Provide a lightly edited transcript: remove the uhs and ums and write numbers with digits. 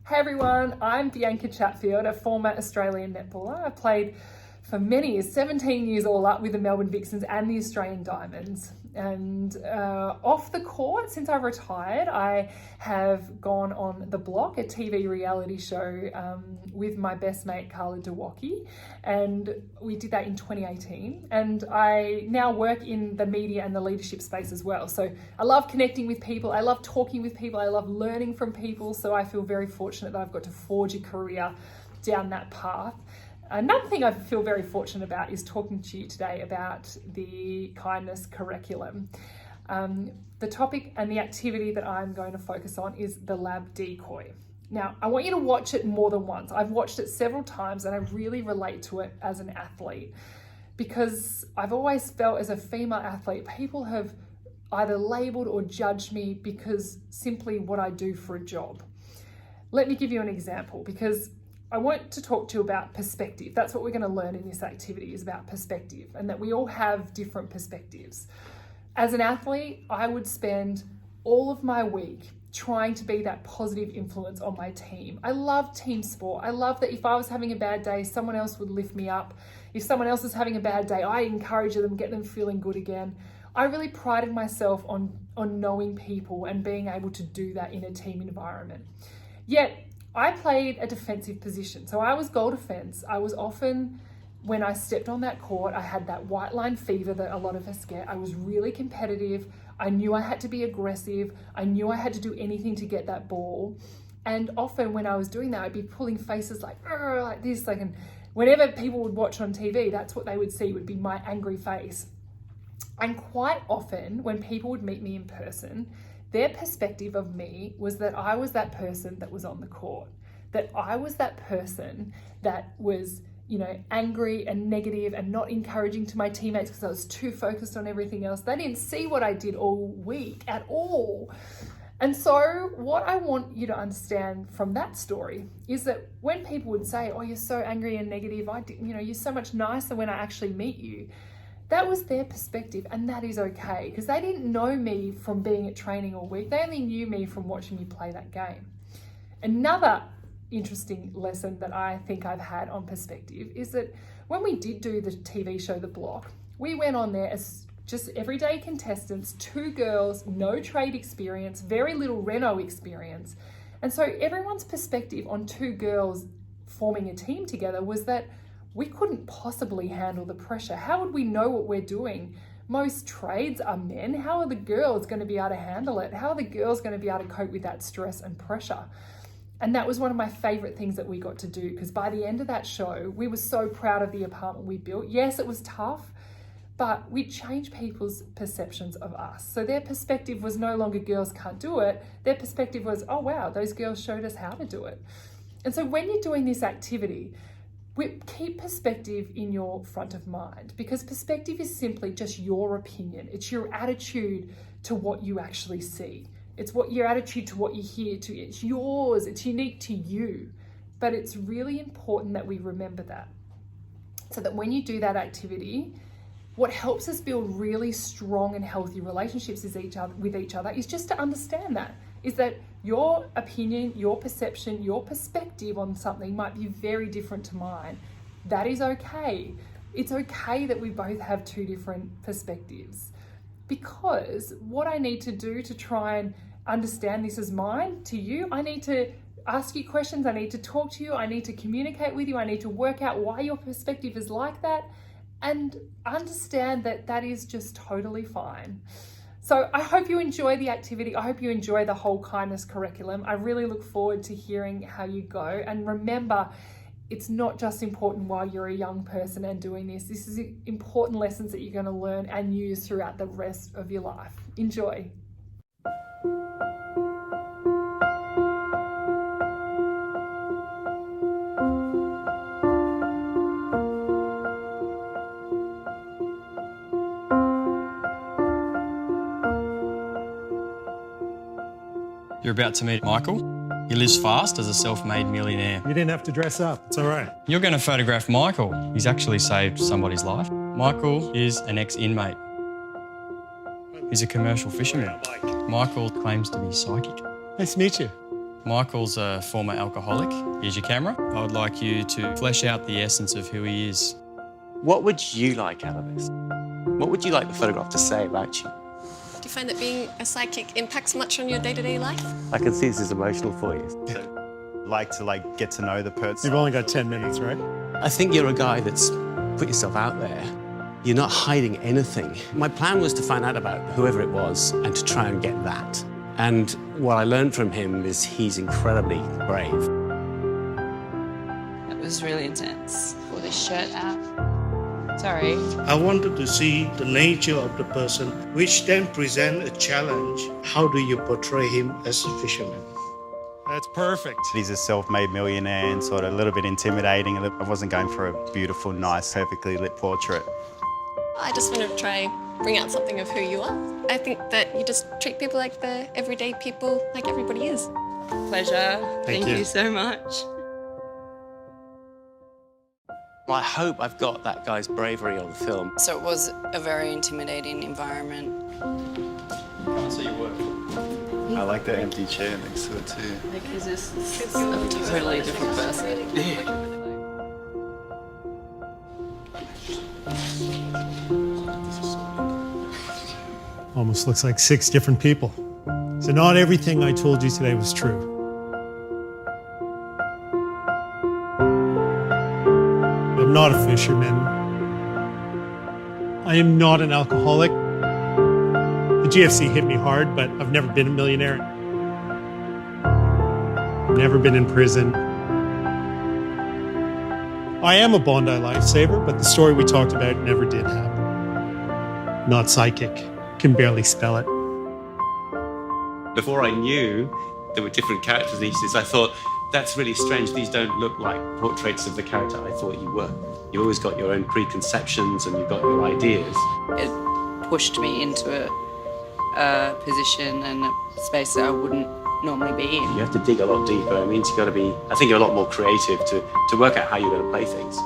Hey everyone, I'm Bianca Chatfield, a former Australian netballer. I've played for many years, 17 years all up with the Melbourne Vixens and the Australian Diamonds. And off the court, since I've retired, I have gone on The Block, a TV reality show with my best mate, Carla Dewocki. And we did that in 2018. And I now work in the media and the leadership space as well. So I love connecting with people. I love talking with people. I love learning from people. So I feel very fortunate that I've got to forge a career down that path. Another thing I feel very fortunate about is talking to you today about the kindness curriculum. The topic and the activity that I'm going to focus on is the lab decoy. Now, I want you to watch it more than once. I've watched it several times and I really relate to it as an athlete because I've always felt as a female athlete, people have either labeled or judged me because simply what I do for a job. Let me give you an example because I want to talk to you about perspective. That's what we're going to learn in this activity, is about perspective, and that we all have different perspectives. As an athlete, I would spend all of my week trying to be that positive influence on my team. I love team sport. I love that if I was having a bad day, someone else would lift me up. If someone else is having a bad day, I encourage them, get them feeling good again. I really prided myself on knowing people and being able to do that in a team environment. Yet, I played a defensive position. So I was goal defense. I was often, when I stepped on that court, I had that white line fever that a lot of us get. I was really competitive. I knew I had to be aggressive. I knew I had to do anything to get that ball. And often when I was doing that, I'd be pulling faces like this. And whenever people would watch on TV, that's what they would see, would be my angry face. And quite often when people would meet me in person, their perspective of me was that I was that person that was on the court, that I was that person that was, angry and negative and not encouraging to my teammates because I was too focused on everything else. They didn't see what I did all week at all. And so what I want you to understand from that story is that when people would say, oh, you're so angry and negative, you're so much nicer when I actually meet you. That was their perspective, and that is okay because they didn't know me from being at training all week. They only knew me from watching me play that game. Another interesting lesson that I think I've had on perspective is that when we did do the TV show The Block, we went on there as just everyday contestants, 2 girls, no trade experience, very little Reno experience. And so everyone's perspective on 2 girls forming a team together was that we couldn't possibly handle the pressure. How would we know what we're doing? Most trades are men. How are the girls going to be able to handle it? How are the girls going to be able to cope with that stress and pressure? And that was one of my favorite things that we got to do because by the end of that show, we were so proud of the apartment we built. Yes, it was tough, but we changed people's perceptions of us. So their perspective was no longer girls can't do it. Their perspective was, oh wow, those girls showed us how to do it. And so when you're doing this activity, keep perspective in your front of mind because perspective is simply just your opinion. It's your attitude to what you actually see. It's your attitude to what you hear. It's yours. It's unique to you. But it's really important that we remember that. So that when you do that activity, what helps us build really strong and healthy relationships with each other is just to understand that. Is that your opinion, your perception, your perspective on something might be very different to mine. That is okay. It's okay that we both have 2 different perspectives because what I need to do to try and understand this as mine to you, I need to ask you questions. I need to talk to you. I need to communicate with you. I need to work out why your perspective is like that and understand that that is just totally fine. So I hope you enjoy the activity. I hope you enjoy the whole kindness curriculum. I really look forward to hearing how you go. And remember, it's not just important while you're a young person and doing this. This is important lessons that you're going to learn and use throughout the rest of your life. Enjoy. You're about to meet Michael. He lives fast as a self-made millionaire. You didn't have to dress up. It's all right. You're going to photograph Michael. He's actually saved somebody's life. Michael is an ex-inmate. He's a commercial fisherman. Michael claims to be psychic. Nice to meet you. Michael's a former alcoholic. Here's your camera. I would like you to flesh out the essence of who he is. What would you like out of this? What would you like the photograph to say about you? Do you find that being a psychic impacts much on your day-to-day life? I can see this is emotional for you. Like to get to know the person. You've only got 10 minutes, right? I think you're a guy that's put yourself out there. You're not hiding anything. My plan was to find out about whoever it was and to try and get that. And what I learned from him is he's incredibly brave. It was really intense. Pull this shirt out. Sorry. I wanted to see the nature of the person, which then present a challenge. How do you portray him as a fisherman? That's perfect. He's a self-made millionaire and sort of a little bit intimidating. I wasn't going for a beautiful, nice, perfectly lit portrait. I just wanted to try bring out something of who you are. I think that you just treat people like they're everyday people, like everybody is. Pleasure. Thank you. you so much. Well, I hope I've got that guy's bravery on film. So it was a very intimidating environment. Can't see your work. I like the empty chair next to it too. Because this is a totally different person. Almost looks like 6 different people. So not everything I told you today was true. I'm not a fisherman. I am not an alcoholic. The GFC hit me hard, but I've never been a millionaire. Never been in prison. I am a Bondi lifesaver, but the story we talked about never did happen. Not psychic. Can barely spell it. Before I knew there were different characters in each of these, I thought, that's really strange. These don't look like portraits of the character I thought you were. You always got your own preconceptions and you've got your ideas. It pushed me into a position and a space that I wouldn't normally be in. You have to dig a lot deeper. It means you've got to be, I think you're a lot more creative to work out how you're going to play things.